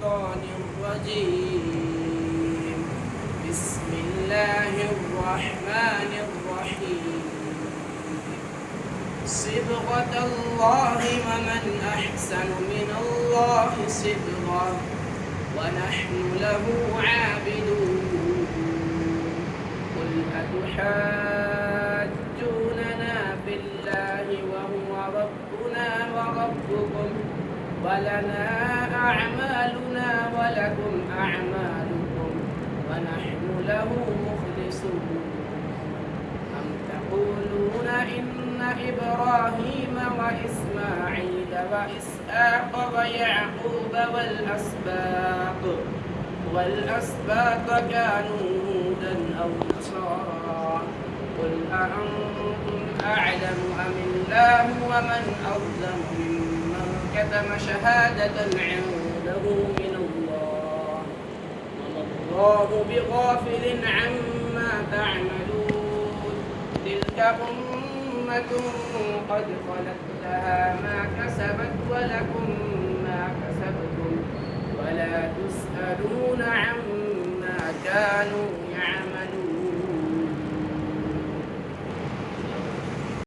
الشيطان الرجيم. بسم الله الرحمن الرحيم. صبغة الله ومن أحسن من الله صبغة ونحن له عابدون. قل أتحاجوننا في الله وهو ربنا وربكم ولنا أعمالنا ولكم أعمالكم ونحن له مخلصون. أم تقولون إن إبراهيم وإسماعيل وإسحاق ويعقوب والأسباط كانوا هودا أو نصارى؟ قل أأنتم أعلم أم الله ومن أظلم ممن كتم شهادة عنده من الله وما الله بغافل عما تعملون. تلك أمة قد خلت لها ما كسبت ولكم ما كسبتم ولا تسألون عما كانوا